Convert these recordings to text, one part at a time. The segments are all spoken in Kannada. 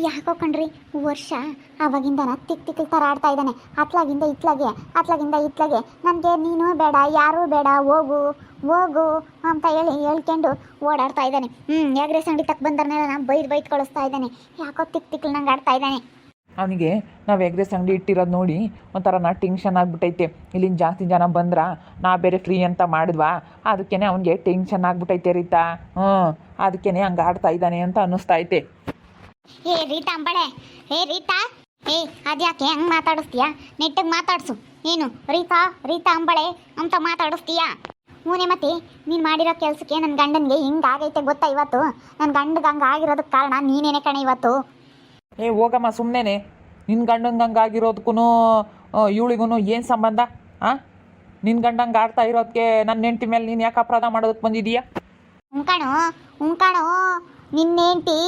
ಯಾಕೋ ಕಣ್ರಿ ವರ್ಷ ಅವಾಗಿಂದನ ತಿಕ್ಕಲ್ ಥರ ಆಡ್ತಾ ಇದ್ದಾನೆ. ಅತ್ಲಾಗಿಂದ ಇತ್ಲಾಗೆ ಅತ್ಲಾಗಿಂದ ಇತ್ಲಾಗೆ ನನಗೆ ನೀನು ಬೇಡ ಯಾರೂ ಬೇಡ ಹೋಗು ಹೋಗು ಅಂತ ಹೇಳ್ಕೊಂಡು ಓಡಾಡ್ತಾ ಇದ್ದಾನೆ. ಎಗ್ರೆಸ್ ಅಂಗಡಿ ತಕ್ಕ ಬಂದರ್ನೆಲ್ಲ ನಾನು ಬೈದು ಕಳಿಸ್ತಾ ಇದ್ದಾನೆ. ಯಾಕೋ ತಿಕ್ಕಲ್ ನಂಗೆ ಆಡ್ತಾ ಇದ್ದಾನೆ. ಅವನಿಗೆ ನಾವು ಎಗ್ರೆಸ್ ಅಂಗಡಿ ಇಟ್ಟಿರೋದು ನೋಡಿ ಒಂಥರ ಟೆನ್ಷನ್ ಆಗಿಬಿಟ್ಟೈತೆ. ಇಲ್ಲಿಂದ ಜಾಸ್ತಿ ಜನ ಬಂದ್ರೆ ನಾ ಬೇರೆ ಫ್ರೀ ಅಂತ ಮಾಡಿದ್ವಾ, ಅದಕ್ಕೇ ಅವನಿಗೆ ಟೆನ್ಷನ್ ಆಗಿಬಿಟ್ಟೈತೆ ರೀತಾ. ಅದಕ್ಕೇ ಹಂಗೆ ಆಡ್ತಾ ಇದ್ದಾನೆ ಅಂತ ಅನ್ನಿಸ್ತಾ ಐತೆ. ಏ ರೀತಾ ಅಂಬಳೆ, ಏ ರೀತಾ, ಏ ಅದ್ಯಾಕೆ ಹಂಗೆ ಮಾತಾಡಿಸ್ತೀಯಾ? ನೆಟ್ಟಿಗೆ ಮಾತಾಡ್ಸು. ಏನು ರೀತಾ ರೀತಾ ಅಂಬಳೆ ಅಂತ ಮಾತಾಡಿಸ್ತೀಯಾ? ಮೂನೆ ಮತ್ತೆ ನೀನು ಮಾಡಿರೋ ಕೆಲಸಕ್ಕೆ ನನ್ನ ಗಂಡನಿಗೆ ಹಿಂಗಾಗೈತೆ ಗೊತ್ತಾ ಇವತ್ತು? ನನ್ನ ಗಂಡಗೆ ಹಂಗೆ ಆಗಿರೋದಕ್ಕೆ ಕಾರಣ ನೀನೇನೆ ಕಣೆ ಇವತ್ತು. ಏ ಹೋಗಮ್ಮ ಸುಮ್ಮನೆ, ನಿನ್ನ ಗಂಡಂಗೆ ಹಂಗೆ ಆಗಿರೋದಕ್ಕೂ ಇವಳಿಗೂ ಏನು ಸಂಬಂಧ? ನಿನ್ನ ಗಂಡಂಗೆ ಆಡ್ತಾ ಇರೋದಕ್ಕೆ ನನ್ನ ಹೆಂಡತಿ ಮೇಲೆ ನೀನು ಯಾಕೆ ಅಪರಾಧ ಮಾಡೋದಕ್ಕೆ ಬಂದಿದೀಯಾ? ಉಂಕಾಣು ನಿನ್ನ ಹೆಂಡತಿ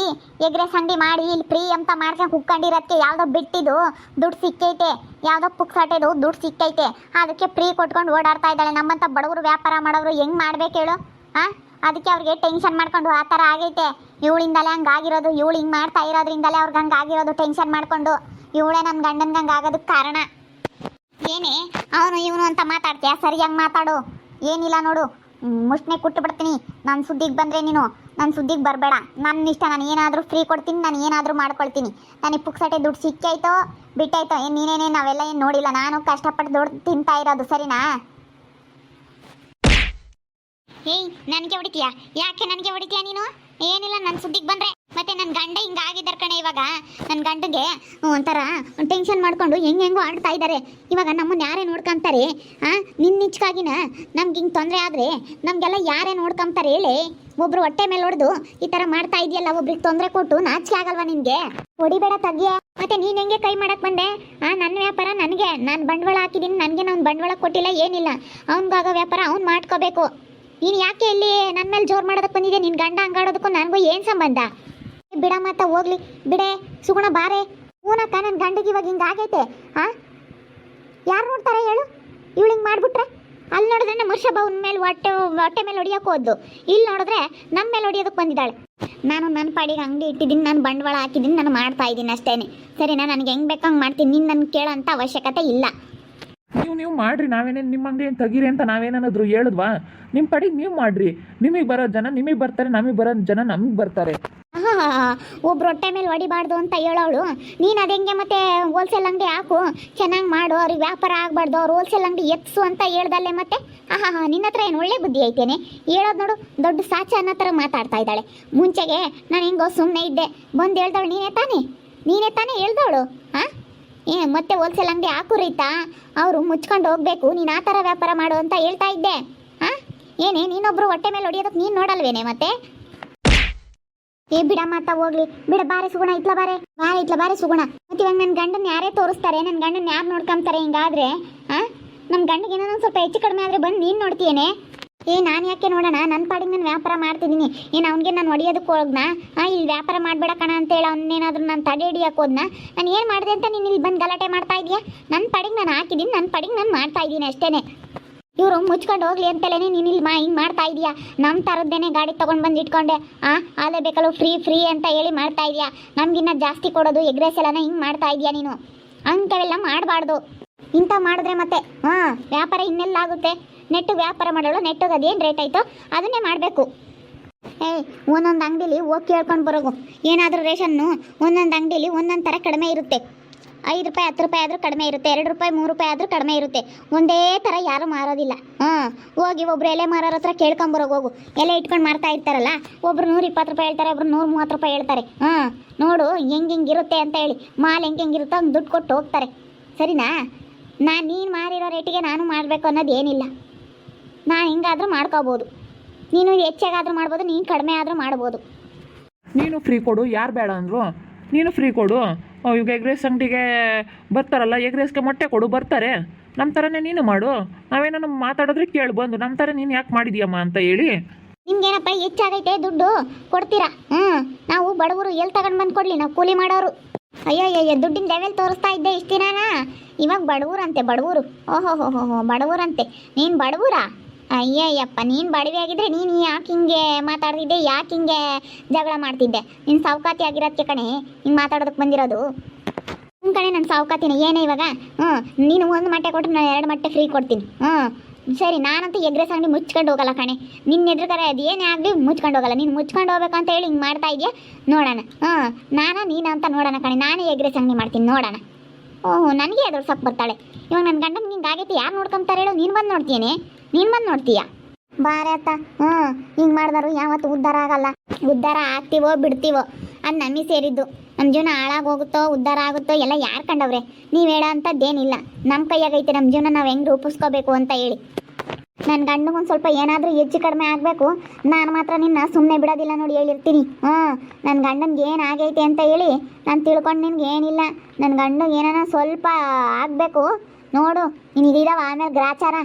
ಎಗ್ರೆಸ್ ಅಂಗಡಿ ಮಾಡಿ ಇಲ್ಲಿ ಫ್ರೀ ಅಂತ ಮಾಡ್ಕೊಂಡು ಕುಕ್ಕೊಂಡಿರೋದಕ್ಕೆ ಯಾವುದೋ ಬಿಟ್ಟಿದ್ದು ದುಡ್ಡು ಸಿಕ್ಕೈತೆ, ಯಾವುದೋ ಪುಕ್ಸಾಟೆದು ದುಡ್ಡು ಸಿಕ್ಕೈತೆ, ಅದಕ್ಕೆ ಫ್ರೀ ಕೊಟ್ಕೊಂಡು ಓಡಾಡ್ತಾ ಇದ್ದಾಳೆ. ನಮ್ಮಂಥ ಬಡವರು ವ್ಯಾಪಾರ ಮಾಡೋರು ಹೆಂಗೆ ಮಾಡ್ಬೇಕು ಹೇಳು? ಅದಕ್ಕೆ ಅವ್ರಿಗೆ ಟೆನ್ಷನ್ ಮಾಡ್ಕೊಂಡು ಆ ಥರ ಆಗೈತೆ. ಇವಳಿಂದಲೇ ಹಂಗೆ ಆಗಿರೋದು, ಇವಳು ಹಿಂಗೆ ಮಾಡ್ತಾ ಇರೋದ್ರಿಂದಲೇ ಅವ್ರಿಗೆ ಹಂಗೆ ಆಗಿರೋದು. ಟೆನ್ಷನ್ ಮಾಡ್ಕೊಂಡು ಇವಳೇ ನನ್ನ ಗಂಡನ್ಗೆ ಹಂಗೆ ಆಗೋದಕ್ಕೆ ಕಾರಣ. ಏನೇ ಅವನು ಇವನು ಅಂತ ಮಾತಾಡ್ತೀಯ? ಸರಿಯಾಗಿ ಮಾತಾಡು. ಏನಿಲ್ಲ ನೋಡು, ಮುಷ್ಟನೆ ಕುಟ್ಟು ಬಿಡ್ತೀನಿ. ನನ್ನ ಸುದ್ದಿಗೆ ಬಂದರೆ ನೀನು ನನ್ನ ಸುದ್ದಿಗೆ ಬರಬೇಡ. ನನ್ನ ಇಷ್ಟ, ನಾನು ಏನಾದರೂ ಫ್ರೀ ಕೊಡ್ತೀನಿ, ನಾನು ಏನಾದರೂ ಮಾಡ್ಕೊಳ್ತೀನಿ. ನನಗೆ ಪುಕ್ಸಟೆ ದುಡ್ಡು ಸಿಕ್ಕಾಯ್ತೋ ಬಿಟ್ಟಾಯ್ತೋ ಏನು ನೀನೇನೇ ನಾವೆಲ್ಲ ಏನು ನೋಡಿಲ್ಲ. ನಾನು ಕಷ್ಟಪಟ್ಟು ದುಡ್ಡು ತಿಂತಾ ಇರೋದು, ಸರಿನಾ? ಏಯ್ ನನಗೆ ಹೊಡಿತೀಯಾ? ಯಾಕೆ ನನಗೆ ಹೊಡಿತೀಯಾ ನೀನು? ಏನಿಲ್ಲ, ನನ್ನ ಸುದ್ದಿಗೆ ಬಂದರೆ ಮತ್ತೆ ನನ್ನ ಗಂಡ ಹಿಂಗೆ ಆಗಿದ್ದಾರೆ ಕಣೆ. ಇವಾಗ ನನ್ನ ಗಂಡಗೆ ಒಂಥರ ಟೆನ್ಷನ್ ಮಾಡಿಕೊಂಡು ಹೆಂಗೆಂಗೋ ಆಡ್ತಾ ಇದ್ದಾರೆ. ಇವಾಗ ನಮ್ಮನ್ನು ಯಾರೇ ನೋಡ್ಕೊಂತಾರೆ? ನಿನ್ನ ನಿಚ್ಕಾಗಿನ ನಮ್ಗೆ ಹಿಂಗೆ ತೊಂದರೆ ಆದರೆ ನಮಗೆಲ್ಲ ಯಾರೇ ನೋಡ್ಕೊಂತಾರೆ ಹೇಳಿ? ಒಬ್ರು ಹೊಟ್ಟೆ ಮೇಲೆ ಹೊಡೆದು ಈ ಥರ ಮಾಡ್ತಾ ಇದೆಯಲ್ಲ, ಒಬ್ರಿಗೆ ತೊಂದರೆ ಕೊಟ್ಟು ನಾಚಿಕೆ ಆಗಲ್ವಾ ನಿನಗೆ? ಹೊಡಿಬೇಡ ತಗ್ಗಿಯ. ಮತ್ತೆ ನೀನು ಹೆಂಗೆ ಕೈ ಮಾಡಕ್ಕೆ ಬಂದೆ? ನನ್ನ ವ್ಯಾಪಾರ ನನಗೆ, ನಾನು ಬಂಡವಾಳ ಹಾಕಿದ್ದೀನಿ, ನನಗೆ ನಾನು ಬಂಡವಾಳ ಕೊಟ್ಟಿಲ್ಲ, ಏನಿಲ್ಲ. ಅವ್ನಿಗಾಗೋ ವ್ಯಾಪಾರ ಅವ್ನು ಮಾಡ್ಕೋಬೇಕು. ನೀನು ಯಾಕೆ ಇಲ್ಲಿ ನನ್ನ ಮೇಲೆ ಜೋರು ಮಾಡೋದಕ್ಕೆ ಬಂದಿದೆ? ನಿನ್ನ ಗಂಡ ಹಂಗಾಡೋದಕ್ಕೂ ನನಗೂ ಏನು ಸಂಬಂಧ? ಬಿಡ ಮಾತ ಹೋಗ್ಲಿ ಬಿಡೆ. ಸುಗುಣ ಬಾರೆ. ಹೂನಕ್ಕ, ನನ್ನ ಗಂಡಿಗೆ ಇವಾಗ ಹಿಂಗೆ ಆಗೈತೆ. ಯಾರು ನೋಡ್ತಾರೆ ಹೇಳು? ಇವಳು ಹಿಂಗೆ ಮಾಡಿಬಿಟ್ರೆ ಅಲ್ಲಿ ನೋಡಿದ್ರೆ ನಮ್ಮ ವರ್ಷ ಅವ್ನ ಮೇಲೆ ಹೊಟ್ಟೆ ಮೇಲೆ ಹೊಡಿಯೋಕೆ ಹೋದ್ದು, ಇಲ್ಲಿ ನೋಡಿದ್ರೆ ನಮ್ಮ ಮೇಲೆ ಹೊಡಿಯೋದಕ್ಕೆ ಬಂದಿದ್ದಾಳೆ. ನಾನು ನನ್ನ ಪಾಡಿಗೆ ಅಂಗಡಿ ಇಟ್ಟಿದ್ದೀನಿ, ನಾನು ಬಂಡವಾಳ ಹಾಕಿದ್ದೀನಿ, ನಾನು ಮಾಡ್ತಾ ಇದ್ದೀನಿ ಅಷ್ಟೇ. ಸರಿನಾ? ನನಗೆ ಹೆಂಗೆ ಬೇಕಂಗೆ ಮಾಡ್ತೀನಿ. ನೀನು ನನ್ನ ಕೇಳೋಂಥ ಅವಶ್ಯಕತೆ ಇಲ್ಲ. ನೀವು ಮಾಡಿರಿ, ನಾವೇನೇನು ನಿಮ್ಮ ಅಂಗಡಿ ಏನು ತೆಗೀರಿ ಅಂತ ನಾವೇನಾದ್ರು ಹೇಳಿದ್ವಾ? ನಿಮ್ಮ ಪಡಿಗೆ ನೀವು ಮಾಡಿರಿ. ನಿಮಗೆ ಬರೋ ಜನ ನಿಮಗೆ ಬರ್ತಾರೆ, ನಮಗೆ ಬರೋ ಜನ ನಮಗೆ ಬರ್ತಾರೆ. ಒಬ್ರು ಹೊಟ್ಟೆ ಮೇಲೆ ಹೊಡಿಬಾರ್ದು ಅಂತ ಹೇಳೋಳು ನೀನು. ಅದೆಂಗೆ ಮತ್ತೆ ಹೋಲ್ಸೇಲ್ ಅಂಗಡಿ ಹಾಕು, ಚೆನ್ನಾಗಿ ಮಾಡು, ಅವ್ರಿಗೆ ವ್ಯಾಪಾರ ಆಗಬಾರ್ದು, ಅವ್ರು ಹೋಲ್ಸೇಲ್ ಅಂಗಡಿ ಎತ್ಸು ಅಂತ ಹೇಳ್ದಲ್ಲೇ ಮತ್ತೆ. ನಿನ್ನ ಹತ್ರ ಏನು ಒಳ್ಳೆ ಬುದ್ಧಿ ಐತೇನೆ? ಹೇಳೋದು ನೋಡು, ದೊಡ್ಡ ಸಾಚ ಅನ್ನೋ ಥರ ಮಾತಾಡ್ತಾ ಇದ್ದಾಳೆ. ಮುಂಚೆಗೆ ನಾನು ಹಿಂಗೋ ಸುಮ್ಮನೆ ಇದ್ದೆ, ಬಂದು ಹೇಳ್ದವಳು ನೀನೇ ತಾನೇ ಹೇಳ್ದವಳು. ಮತ್ತೆ ಹೋಲ್ಸೇಲ್ ಅಂಗಡಿ ಹಾಕು ರೀತಾ, ಅವರು ಮುಚ್ಕೊಂಡು ಹೋಗ್ಬೇಕು, ನೀನು ಆ ಥರ ವ್ಯಾಪಾರ ಮಾಡು ಅಂತ ಹೇಳ್ತಾ ಇದ್ದೆ. ಏನೇ ನೀನೊಬ್ರು ಹೊಟ್ಟೆ ಮೇಲೆ ಹೊಡಿಯೋದಕ್ಕೆ ನೀನು ನೋಡಲ್ವೇನೆ ಮತ್ತೆ? ಏ ಬಿಡ ಮಾತಾ ಹೋಗ್ಲಿ ಬಿಡ. ಬಾರೆ ಸುಗುಣ, ಇತ್ಲ ಬಾರೆ ಸುಗುಣ. ಮತ್ತೆ ಇವಾಗ ನನ್ನ ಗಂಡನ ಯಾರೇ ತೋರಿಸ್ತಾರೆ? ನನ್ನ ಗಂಡನ ಯಾರು ನೋಡ್ಕೊಂತಾರೆ ಹಿಂಗಾದ್ರೆ? ನಮ್ಮ ಗಂಡಿಗೆ ಏನೋ ಸ್ವಲ್ಪ ಹೆಚ್ಚು ಕಡಿಮೆ ಆದರೆ ಬಂದು ನೀನು ನೋಡ್ತೀಯೇನೆ? ನಾನು ಯಾಕೆ ನೋಡೋಣ? ನನ್ನ ಪಾಡಿಗೆ ನಾನು ವ್ಯಾಪಾರ ಮಾಡ್ತಿದ್ದೀನಿ. ಏನು ಅವ್ನಿಗೆ ನಾನು ಹೊಡಿಯೋದಕ್ಕೆ ಹೋಗ್ನಾ? ಇಲ್ಲಿ ವ್ಯಾಪಾರ ಮಾಡಬೇಡ ಕಣ ಅಂತೇಳಿ ಅವನ್ನೇನಾದ್ರೂ ನಾನು ತಡೆ ಹಿಡಿಯೋಕೆ ಹೋದ್ನ? ನಾನು ಏನು ಮಾಡಿದೆ ಅಂತ ನೀನು ಇಲ್ಲಿ ಬಂದು ಗಲಾಟೆ ಮಾಡ್ತಾ ಇದೀಯಾ? ನನ್ನ ಪಾಡಿಗೆ ನಾನು ಹಾಕಿದ್ದೀನಿ, ನನ್ನ ಪಾಡಿಗೆ ನಾನು ಮಾಡ್ತಾ ಇದ್ದೀನಿ ಅಷ್ಟೇ. ಇವರು ಮುಚ್ಕೊಂಡು ಹೋಗ್ಲಿ ಅಂತಲೇ ನೀನು ಇಲ್ಲಿ ಹಿಂಗೆ ಮಾಡ್ತಾ ಇದೀಯಾ? ನಮ್ಮ ಥರದ್ದೇನೆ ಗಾಡಿ ತೊಗೊಂಡು ಬಂದು ಇಟ್ಕೊಂಡೆ. ಅಲ್ಲೇ ಬೇಕಲ್ಲ ಫ್ರೀ ಅಂತ ಹೇಳಿ ಮಾಡ್ತಾ ಇದೀಯಾ? ನಮಗಿನ್ನ ಜಾಸ್ತಿ ಕೊಡೋದು ಎಗ್ರೆಸ್ ಎಲ್ಲನ ಹಿಂಗೆ ಮಾಡ್ತಾ ಇದೀಯಾ ನೀನು? ಅಂಥವೆಲ್ಲ ಮಾಡಬಾರ್ದು. ಇಂಥ ಮಾಡಿದ್ರೆ ಮತ್ತೆ ವ್ಯಾಪಾರ ಇನ್ನೆಲ್ಲ ಆಗುತ್ತೆ. ನೆಟ್ಟಿಗೆ ವ್ಯಾಪಾರ ಮಾಡೋಳು, ನೆಟ್ಟಿಗೆ ಅದೇನು ರೇಟ್ ಆಯಿತೋ ಅದನ್ನೇ ಮಾಡಬೇಕು. ಒಂದೊಂದು ಅಂಗಡಿಲಿ ಹೋಗಿ ಕೇಳ್ಕೊಂಡು ಬರೋಗು. ಏನಾದರೂ ರೇಷನ್ನು ಒಂದೊಂದು ಅಂಗಡಿಲಿ ಒಂದೊಂದು ಥರ ಕಡಿಮೆ ಇರುತ್ತೆ. 5 ರೂಪಾಯಿ 10 ರೂಪಾಯಿ ಆದರೂ ಕಡಿಮೆ ಇರುತ್ತೆ, 2 ರೂಪಾಯಿ 3 ರೂಪಾಯಿ ಆದರೂ ಕಡಿಮೆ ಇರುತ್ತೆ. ಒಂದೇ ಥರ ಯಾರೂ ಮಾರೋದಿಲ್ಲ. ಹೋಗಿ ಒಬ್ರು ಎಲೆ ಮಾರೋರ ಹತ್ರ ಕೇಳ್ಕೊಂಬರೋಗಿ ಹೋಗು. ಎಲೆ ಇಟ್ಕೊಂಡು ಮಾರ್ತಾ ಇರ್ತಾರಲ್ಲ, ಒಬ್ರು 120 ರೂಪಾಯಿ ಹೇಳ್ತಾರೆ, ಒಬ್ರು 130 ರೂಪಾಯಿ ಹೇಳ್ತಾರೆ. ನೋಡು ಹೆಂಗಿರುತ್ತೆ ಅಂತ ಹೇಳಿ, ಮಾಲ್ ಹೆಂಗಿರುತ್ತೋ ಹಂಗೆ ದುಡ್ಡು ಕೊಟ್ಟು ಹೋಗ್ತಾರೆ. ಸರಿನಾ? ನೀನು ಮಾರಿರೋ ರೇಟಿಗೆ ನಾನು ಮಾಡಬೇಕು ಅನ್ನೋದು ಏನಿಲ್ಲ. ನಾನು ಹಿಂಗಾದರೂ ಮಾಡ್ಕೋಬೋದು, ನೀನು ಹೆಚ್ಚಾಗಾದರೂ ಮಾಡ್ಬೋದು, ನೀನು ಕಡಿಮೆ ಆದರೂ ಮಾಡ್ಬೋದು. ನೀನು ಫ್ರೀ ಕೊಡು, ಯಾರು ಬೇಡ ಅಂದರು? ನೀನು ಫ್ರೀ ಕೊಡು. ಇವಾಗ ಎಗ್ರೆಸ್ ಅಂಗಡಿಗೆ ಬರ್ತಾರಲ್ಲ, ಎಗ್ರೆಸ್ಗೆ ಮೊಟ್ಟೆ ಕೊಡು, ಬರ್ತಾರೆ. ನಮ್ಮ ಥರನೇ ನೀನು ಮಾಡು. ನಾವೇನೋ ನಮ್ಮ ಮಾತಾಡಿದ್ರೆ ಕೇಳಿ ಬಂದು ನಮ್ಮ ಥರ ನೀನು ಯಾಕೆ ಮಾಡಿದ್ಯಮ್ಮ ಅಂತ ಹೇಳಿ. ನಿಮ್ಗೇನಪ್ಪ ಹೆಚ್ಚಾಗೈತೆ ದುಡ್ಡು ಕೊಡ್ತೀರಾ? ನಾವು ಬಡವರು ಎಲ್ಲಿ ತಗೊಂಡು ಬಂದು ಕೊಡಲಿ? ನಾವು ಕೂಲಿ ಮಾಡೋರು. ಅಯ್ಯೋ ದುಡ್ಡಿನ ಲೆವೆಲ್ ತೋರಿಸ್ತಾ ಇದ್ದೆ ಇಷ್ಟು ದಿನಾನ. ಇವಾಗ ಬಡವರಂತೆ, ಬಡವರು. ಓಹೋ ಬಡವರಂತೆ. ನೀನು ಬಡವರಾ? ಅಯ್ಯಯ್ಯಪ್ಪ, ನೀನು ಬಡವಿ ಆಗಿದ್ರೆ ನೀನು ಯಾಕೆ ಹಿಂಗೆ ಮಾತಾಡ್ತಿದ್ದೆ, ಯಾಕೆ ಹಿಂಗೆ ಜಗಳ ಮಾಡ್ತಿದ್ದೆ? ನೀನು ಸಾವುಕಾತಿ ಆಗಿರೋದಕ್ಕೆ ಕಣೆ ಹಿಂಗೆ ಮಾತಾಡೋದಕ್ಕೆ ಬಂದಿರೋದು. ನಿಮ್ಮ ಕಣೆ ನಾನು ಸಾವುಕಾತಿನ ಏನೇ ಇವಾಗ? ನೀನು ಒಂದು ಮೊಟ್ಟೆ ಕೊಟ್ಟರೆ ನಾನು 2 ಮೊಟ್ಟೆ ಫ್ರೀ ಕೊಡ್ತೀನಿ. ಸರಿ, ನಾನಂತೂ ಎಗ್ ರೈಸ್ ಅಂಗಡಿ ಮುಚ್ಕೊಂಡು ಹೋಗಲ್ಲ ಕಣೆ. ನಿನ್ನ ಎದುರುಗರೆ ಅದು ಏನೇ ಆಗಲಿ ಮುಚ್ಕೊಂಡು ಹೋಗಲ್ಲ. ನೀನು ಮುಚ್ಕೊಂಡು ಹೋಗ್ಬೇಕಂತ ಹೇಳಿ ಹಿಂಗೆ ಮಾಡ್ತಾ ಇದೆಯಾ? ನೋಡೋಣ. ನೀನು ಅಂತ ನೋಡೋಣ ಕಣೆ. ನಾನೇ ಎಗ್ ರೈಸ್ ಅಂಗಡಿ ಮಾಡ್ತೀನಿ, ನೋಡೋಣ. ಓಹೋ, ನನಗೆ ಅದ್ರ ಸೊಪ್ಪು ಬರ್ತಾಳೆ. ಇವಾಗ ನನ್ನ ಗಂಡನ ಹಿಂಗೆ ಆಗೈತೆ, ಯಾರು ನೋಡ್ಕೊಂತಾರೆ ಹೇಳು? ನೀನು ಬಂದು ನೋಡ್ತೀನಿ, ನೀನು ಬಂದು ನೋಡ್ತೀಯ. ಬಾರೆ ಅತ್ತ. ಹಿಂಗೆ ಮಾಡಿದ್ರು ಯಾವತ್ತು ಉದ್ಧಾರ ಆಗಲ್ಲ. ಉದ್ಧಾರ ಆಗ್ತೀವೋ ಬಿಡ್ತೀವೋ ಅದು ನಮಗೆ ಸೇರಿದ್ದು. ನಮ್ಮ ಜೀವನ ಹಾಳಾಗೋಗುತ್ತೋ ಉದ್ಧಾರ ಆಗುತ್ತೋ ಎಲ್ಲ ಯಾರು ಕಂಡವ್ರೆ? ನೀವು ಹೇಳೋ ಅಂಥದ್ದೇನಿಲ್ಲ. ನಮ್ಮ ಕೈಯಾಗೈತೆ ನಮ್ಮ ಜೀವನ ನಾವು ಹೆಂಗೆ ರೂಪಿಸ್ಕೋಬೇಕು ಅಂತ ಹೇಳಿ. ನನ್ನ ಗಂಡಗೊಂದು ಸ್ವಲ್ಪ ಏನಾದರೂ ಹೆಚ್ಚು ಕಡಿಮೆ ಆಗಬೇಕು, ನಾನು ಮಾತ್ರ ನಿನ್ನ ಸುಮ್ಮನೆ ಬಿಡೋದಿಲ್ಲ ನೋಡಿ, ಹೇಳಿರ್ತೀನಿ. ನನ್ನ ಗಂಡನಿಗೆ ಏನಾಗೈತೆ ಅಂತ ಹೇಳಿ ನಾನು ತಿಳ್ಕೊಂಡು ನಿನ್ಗೆ ಏನಿಲ್ಲ. ನನ್ನ ಗಂಡಗೆ ಏನಾನ ಸ್ವಲ್ಪ ಆಗಬೇಕು ನೋಡು, ನಿನಗಿದಾವ ಆಮೇಲೆ ಗ್ರಾಚಾರ.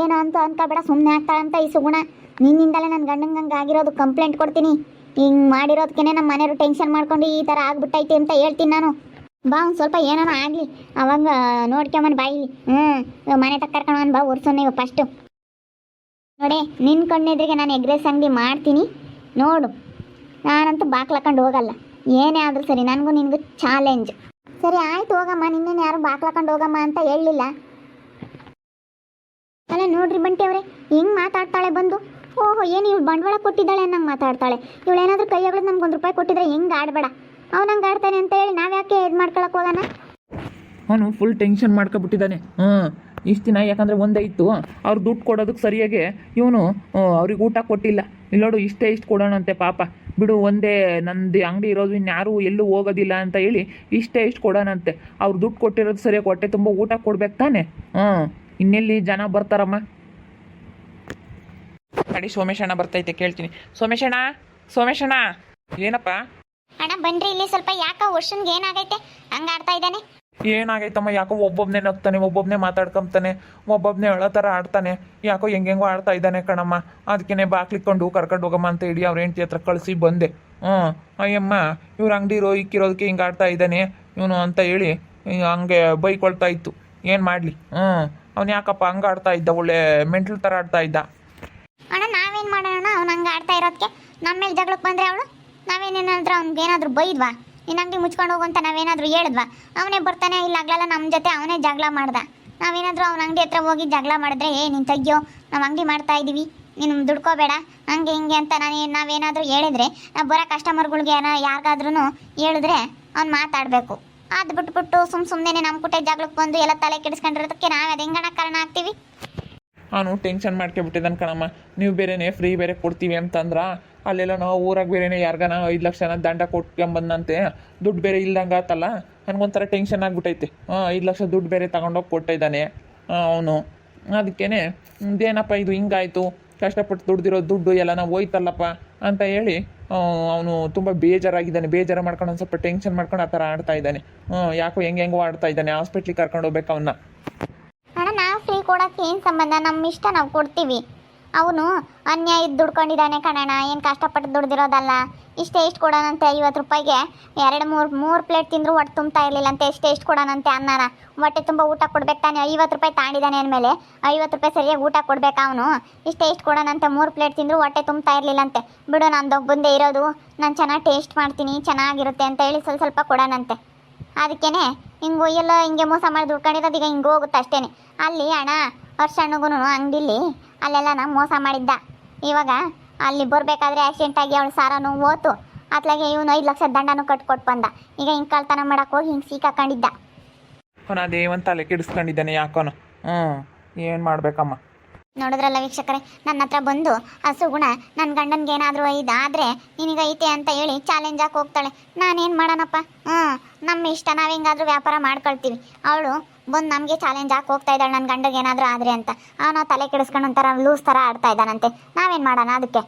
ಏನೋ ಅಂತ ಅನ್ಕೋಬೇಡ, ಸುಮ್ಮನೆ ಆಗ್ತಾಳಂತ ಈ ಸುಗುಣ. ನಿನ್ನಿಂದಲೇ ನನ್ನ ಗಂಡಂಗೆ ಹಂಗೆ ಆಗಿರೋದು ಕಂಪ್ಲೇಂಟ್ ಕೊಡ್ತೀನಿ. ಹಿಂಗೆ ಮಾಡಿರೋದಕ್ಕೆ ನಮ್ಮ ಮನೆಯವರು ಟೆನ್ಷನ್ ಮಾಡ್ಕೊಂಡು ಈ ಥರ ಆಗ್ಬಿಟ್ಟೈತೆ ಅಂತ ಹೇಳ್ತೀನಿ ನಾನು. ಬಾ, ಒಂದು ಸ್ವಲ್ಪ ಏನಾನ ಆಗಲಿ ಅವಾಗ ನೋಡ್ಕೊಂಬನ್ ಬಾಯಿಲಿ. ಮನೆ ತಕ್ಕ ಕರ್ಕೊಂಡು ಬಾ, ಒರ್ಸೋನೆ ಫಸ್ಟು. ನೋಡಿ, ನಿನ್ನ ಕಣ್ಣೆದ್ರಿಗೆ ನಾನು ಎಗ್ ರೈಸ್ ಅಂಗಡಿ ಮಾಡ್ತೀನಿ ನೋಡು. ನಾನಂತೂ ಬಾಕ್ಲಾಕೊಂಡು ಹೋಗಲ್ಲ, ಏನೇ ಆದರೂ ಸರಿ. ನನಗೂ ನಿನಗೂ ಚಾಲೆಂಜ್. ಸರಿ ಆಯ್ತು, ಹೋಗಮ್ಮ. ನಿನ್ನೇನು ಯಾರು ಬಾಕ್ಲಾಕೊಂಡು ಹೋಗಮ್ಮ ಅಂತ ಹೇಳಲಿಲ್ಲ ಅಲ್ಲ. ನೋಡ್ರಿ ಬಂಟಿ ಅವರೇ, ಹೆಂಗೆ ಮಾತಾಡ್ತಾಳೆ ಬಂದು. ಓಹೋ, ಏನು ಇವಳು ಬಂಡವಾಳ ಕೊಟ್ಟಿದ್ದಾಳೆ ಅನ್ನಂಗೆ ಮಾತಾಡ್ತಾಳೆ. ಇವಳು ಏನಾದರೂ ಕೈಯಾಗಲು ನಮ್ಗೆ ₹1 ಕೊಟ್ಟಿದ್ರೆ ಹೆಂಗೆ ಆಡಬೇಡ, ಅವನಂಗೆ ಆಡ್ತಾನೆ ಅಂತ ಹೇಳಿ ನಾವು ಯಾಕೆ ಇದು ಮಾಡ್ಕೊಳಕ್ಕೆ ಹೋಗೋಣ? ಅವನು ಫುಲ್ ಟೆನ್ಷನ್ ಮಾಡ್ಕೊಬಿಟ್ಟಿದ್ದಾನೆ. ಇಷ್ಟು ದಿನ ಯಾಕಂದರೆ ಒಂದೇ ಇತ್ತು, ಅವ್ರು ದುಡ್ಡು ಕೊಡೋದಕ್ಕೆ ಸರಿಯಾಗಿ ಇವನು ಅವ್ರಿಗೆ ಊಟ ಕೊಟ್ಟಿಲ್ಲ. ಇಲ್ಲೋಡು ಇಷ್ಟೇ ಇಷ್ಟು ಕೊಡೋಣಂತೆ, ಪಾಪ ಬಿಡು, ಒಂದೇ ನಂದು ಅಂಗಡಿ ಇರೋದು, ಇನ್ಯಾರೂ ಎಲ್ಲೂ ಹೋಗೋದಿಲ್ಲ ಅಂತ ಹೇಳಿ ಇಷ್ಟೇ ಇಷ್ಟು ಕೊಡೋಣಂತೆ. ಅವ್ರು ದುಡ್ಡು ಕೊಟ್ಟಿರೋದು ಸರಿಯಾಗಿ ಹೊಟ್ಟೆ ತುಂಬ ಊಟ ಕೊಡ್ಬೇಕು ತಾನೆ. ಇನ್ನೆಲ್ಲಿ ಜನ ಬರ್ತಾರಮ್ಮ. ಕಡಿ ಸೋಮೇಶಣ್ಣ ಬರ್ತೈತೆ, ಕೇಳ್ತೀನಿ. ಸೋಮೇಶಣ್ಣ ಏನಪ್ಪ? ಅಣ್ಣ ಬನ್ರಿ ಇಲ್ಲಿ ಸ್ವಲ್ಪ. ಯಾಕ ವರ್ಷನ್ಗೆ ಏನಾಗೈತೆ ಹಂಗೆ ಆಡ್ತಾ ಇದ್ದಾನೆ? ಏನಾಗೈತಮ್ಮ? ಯಾಕೋ ಒಬ್ಬೊಬ್ಬನೇ ನಗ್ತಾನೆ, ಒಬ್ಬೊಬ್ಬನೇ ಮಾತಾಡ್ಕೊಂತಾನೆ, ಒಬ್ಬೊಬ್ಬನೇ ಹೇಳೋ ಥರ ಆಡ್ತಾನೆ. ಯಾಕೋ ಹೆಂಗೆಂಗೋ ಆಡ್ತಾ ಇದ್ದಾನೆ ಕಣಮ್ಮ. ಅದಕ್ಕೇ ಬಾಕ್ಲಿಕ್ಕೊಂಡು ಕರ್ಕೊಂಡು ಹೋಗಮ್ಮ ಅಂತ ಹೇಳಿ ಅವ್ರ ಹೆಂಡತಿ ಹತ್ರ ಕಳಿಸಿ ಬಂದೆ. ಅಯ್ಯಮ್ಮ, ಇವ್ರ ಅಂಗಡಿ ಇಕ್ಕಿರೋದಕ್ಕೆ ಹಿಂಗೆ ಆಡ್ತಾ ಇದ್ದಾನೆ ಇವನು ಅಂತ ಹೇಳಿ ಹಂಗೆ ಬೈಕೊಳ್ತಾ ಇತ್ತು. ಏನು ಮಾಡಲಿ? ಅವ್ನು ಯಾಕಪ್ಪ ಹಂಗೆ ಆಡ್ತಾ ಇದ್ದ? ಒಳ್ಳೆ ಮೆಂಟ್ಲ್ ಥರ ಆಡ್ತಾ ಇದ್ದ. ಅಣ್ಣ ನಾವೇನು ಮಾಡೋಣ? ಅವ್ನು ಹಂಗೆ ಆಡ್ತಾ ಇರೋದಕ್ಕೆ ನಮ್ಮ ಮೇಲೆ ಜಗಳಕ್ಕೆ ಬಂದರೆ ಅವಳು ನಾವೇನೇನಾದ್ರೂ ಅವ್ನಿಗೇನಾದ್ರೂ ಬೈದ್ವಾ? ನಿನ್ನ ಅಂಗಡಿ ಮುಚ್ಕೊಂಡು ಹೋಗು ಅಂತ ನಾವೇನಾದರೂ ಹೇಳಿದ್ವಾ? ಅವನೇ ಬರ್ತಾನೆ, ಇಲ್ಲ ಆಗ್ಲಲ್ಲ ನಮ್ಮ ಜೊತೆ ಅವನೇ ಜಗಳ ಮಾಡ್ದ. ನಾವೇನಾದರೂ ಅವ್ನ ಅಂಗಡಿ ಹತ್ರ ಹೋಗಿ ಜಗಳ ಮಾಡಿದ್ರೆ, ನೀನು ತೆಗಿಯೋ, ನಾವು ಅಂಗಡಿ ಮಾಡ್ತಾ ಇದ್ದೀವಿ, ನೀನು ದುಡ್ಕೋಬೇಡ, ಹಂಗೆ ಹಿಂಗೆ ಅಂತ ನಾವೇನಾದರೂ ಹೇಳಿದ್ರೆ, ನಾವು ಬರೋ ಕಸ್ಟಮರ್ಗಳಿಗೆ ಯಾರಿಗಾದ್ರೂ ಹೇಳಿದ್ರೆ ಅವ್ನು ಮಾತಾಡಬೇಕು. ಅದು ಬಿಟ್ಬಿಟ್ಟು ಸುಮ್ಮನೆ ನಮ್ಮ ಕುಟೆ ಜಗಳಕ್ಕೆ ಬಂದು ಎಲ್ಲ ತಲೆ ಕೆಡಿಸ್ಕೊಂಡಿರೋದಕ್ಕೆ ನಾವು ಅದು ಹೆಂಗಣ ಕಾರಣ ಆಗ್ತೀವಿ? ಅವನು ಟೆನ್ಷನ್ ಮಾಡ್ಕೊಬಿಟ್ಟಿದ್ದಾನೆ ಕಣಮ್ಮ. ನೀವು ಬೇರೆನೇ ಫ್ರೀ ಬೇರೆ ಕೊಡ್ತೀವಿ ಅಂತಂದ್ರೆ, ಅಲ್ಲೆಲ್ಲ ನಾವು ಊರಾಗ ಬೇರೆನೇ ಯಾರಿಗಾನ 5 ಲಕ್ಷನ ದಂಡ ಕೊಟ್ಕೊಂಬಂದಂತೆ, ದುಡ್ಡು ಬೇರೆ ಇಲ್ದಂಗೆ ಆತಲ್ಲ. ನನಗೊಂಥರ ಟೆನ್ಷನ್ ಆಗಿಬಿಟ್ಟೈತೆ. 5 ಲಕ್ಷ ದುಡ್ಡು ಬೇರೆ ತಗೊಂಡೋಗಿ ಕೊಟ್ಟಿದ್ದಾನೆ ಅವನು. ಅದಕ್ಕೇ ಇದೇನಪ್ಪ ಇದು ಹಿಂಗಾಯಿತು, ಕಷ್ಟಪಟ್ಟು ದುಡ್ದಿರೋ ದುಡ್ಡು ಎಲ್ಲ ನಾವು ಹೋಯ್ತಲ್ಲಪ್ಪ ಅಂತ ಹೇಳಿ ಅವನು ತುಂಬ ಬೇಜಾರಾಗಿದ್ದಾನೆ. ಬೇಜಾರು ಮಾಡ್ಕೊಂಡು ಒಂದು ಸ್ವಲ್ಪ ಟೆನ್ಷನ್ ಮಾಡ್ಕೊಂಡು ಆ ಥರ ಆಡ್ತಾ ಇದ್ದಾನೆ. ಯಾಕೋ ಹೆಂಗೆಂಗೋ ಆಡ್ತಾ ಇದ್ದಾನೆ. ಹಾಸ್ಪಿಟ್ಲಿಗೆ ಕರ್ಕೊಂಡು ಹೋಗ್ಬೇಕು ಅವನ್ನ. ಅಣ್ಣ, ನಾವು ಫ್ರೀ ಕೊಡೋಕ್ಕೆ ಏನು ಸಂಬಂಧ? ನಮ್ಮ ಇಷ್ಟ, ನಾವು ಕೊಡ್ತೀವಿ. ಅವನು ಅನ್ಯಾಯದ ದುಡ್ಕೊಂಡಿದ್ದಾನೆ ಕಣಣ್ಣ, ಏನು ಕಷ್ಟಪಟ್ಟು ದುಡ್ದಿರೋದಲ್ಲ. ಇಷ್ಟು ಕೊಡೋಣಂತೆ, ₹50 2-3 ಪ್ಲೇಟ್ ತಿಂದರೂ ಹೊಟ್ಟೆ ತುಂಬ್ತಾ ಇರಲಿಲ್ಲಂತೆ. ಎಷ್ಟು ಕೊಡೋಣಂತೆ ಅನ್ನಾರ? ಹೊಟ್ಟೆ ತುಂಬ ಊಟ ಕೊಡ್ಬೇಕು ತಾನೆ. ₹50 ತಾಂಡಿದ್ದಾನೆ ಅಂದಮೇಲೆ ₹50 ಸರಿಯಾಗಿ ಊಟ ಕೊಡ್ಬೇಕು ಅವನು. ಎಷ್ಟು ಕೊಡೋಣಂತೆ? 3 ಪ್ಲೇಟ್ ತಿಂದರೂ ಹೊಟ್ಟೆ ತುಂಬ್ತಾ ಇರಲಿಲ್ಲಂತೆ. ಬಿಡು, ನಂದು ಒಬ್ಬಂದೇ ಇರೋದು, ನಾನು ಚೆನ್ನಾಗಿ ಟೇಸ್ಟ್ ಮಾಡ್ತೀನಿ, ಚೆನ್ನಾಗಿರುತ್ತೆ ಅಂತ ಹೇಳಿ ಸ್ವಲ್ಪ ಕೊಡೋಣಂತೆ. ಅದಕ್ಕೇ ಹಿಂಗೆ ಎಲ್ಲ ಹಿಂಗೆ ಮೋಸ ಮಾಡಿ ದುಡ್ಕೊಂಡಿರೋದು ಈಗ ಹಿಂಗೆ ಹೋಗುತ್ತೆ ಅಷ್ಟೇ. ಅಲ್ಲಿ ಅಣ್ಣ ವರ್ಷಣ್ಣಗೂ ಅಂಗಡಿಲಿ ಅಲ್ಲೆಲ್ಲ ನಾವು ಮೋಸ ಮಾಡಿದ್ದ. ಇವಾಗ ಅಲ್ಲಿ ಬರಬೇಕಾದ್ರೆ ಆಕ್ಸಿಡೆಂಟ್ ಆಗಿ ಅವಳು ಸಾರನು ಹೋತು. ಅತ್ಲಾಗೆ ಇವನು 5 ಲಕ್ಷ ದಂಡನೂ ಕಟ್ಕೊಟ್ಟು ಬಂದ. ಈಗ ಹಿಂಗೆ ಕಳ್ತನ ಮಾಡಕ್ಕೆ ಹೋಗಿ ಹಿಂಗೆ ಸಿಕ್ಕಾಕೊಂಡಿದ್ದ. ಅವನು ಅದೇ ಒಂದು ತಲೆ ಕೆಡಿಸ್ಕೊಂಡಿದ್ದಾನೆ ಯಾಕೋನು. ಏನು ಮಾಡ್ಬೇಕಮ್ಮ? ನೋಡಿದ್ರಲ್ಲ ವೀಕ್ಷಕರೇ, ನನ್ನ ಹತ್ರ ಬಂದು ಹಸುಗುಣ ನನ್ನ ಗಂಡನಿಗೆ ಏನಾದರೂ ಇದಾದರೆ ನಿನಗೈತೆ ಅಂತ ಹೇಳಿ ಚಾಲೆಂಜ್ ಹಾಕಿ ಹೋಗ್ತಾಳೆ. ನಾನೇನು ಮಾಡೋಣಪ್ಪ? ನಮ್ಮ ಇಷ್ಟ, ನಾವು ಹೆಂಗಾದ್ರೂ ವ್ಯಾಪಾರ ಮಾಡ್ಕೊಳ್ತೀವಿ. ಅವಳು ಬಂದು ನಮಗೆ ಚಾಲೆಂಜ್ ಹಾಕಿ ಹೋಗ್ತಾ ಇದ್ದಾಳೆ, ನನ್ನ ಗಂಡಗೆ ಏನಾದರೂ ಆದರೆ ಅಂತ. ಅವನು ತಲೆ ಕೆಡಿಸ್ಕೊಂಡು ಒಂಥರ ಲೂಸ್ ಥರ ಆಡ್ತಾ ಇದ್ದಾನಂತೆ. ನಾವೇನು ಮಾಡೋಣ? ಅದಕ್ಕೆ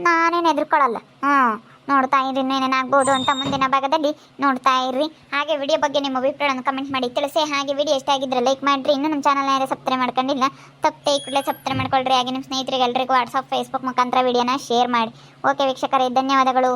ನಾನೇನು ಹೆದರ್ಕೊಳ್ಳಲ್ಲ. ನೋಡ್ತಾ ಇರ್ರಿ ಏನೇನಾಗ್ಬೋದು ಅಂತ ಮುಂದಿನ ಭಾಗದಲ್ಲಿ ನೋಡ್ತಾ ಇರ್ರಿ. ಹಾಗೆ ವಿಡಿಯೋ ಬಗ್ಗೆ ನಿಮ್ಮ ಅಭಿಪ್ರಾಯವನ್ನು ಕಮೆಂಟ್ ಮಾಡಿ ತಿಳಿಸಿ. ಹಾಗೆ ವಿಡಿಯೋ ಇಷ್ಟ ಆಗಿದ್ರೆ ಲೈಕ್ ಮಾಡಿರಿ. ಇನ್ನೂ ನಮ್ಮ ಚಾನಲ್ನ ಯಾರು ಸಬ್ಸ್ಕ್ರೈಬ್ ಮಾಡ್ಕೊಂಡಿಲ್ಲ, ತಪ್ಪದೆ ಈ ಕೂಡಲೇ ಸಬ್ಸ್ಕ್ರೈಬ್ ಮಾಡ್ಕೊಳ್ರಿ. ಹಾಗೆ ನಿಮ್ಮ ಸ್ನೇಹಿತರಿಗೆ ಎಲ್ಲರಿಗೂ ವಾಟ್ಸಪ್ ಫೇಸ್ಬುಕ್ ಮುಖಾಂತರ ವಿಡಿಯೋನ ಶೇರ್ ಮಾಡಿ. ಓಕೆ ವೀಕ್ಷಕರೇ, ಧನ್ಯವಾದಗಳು.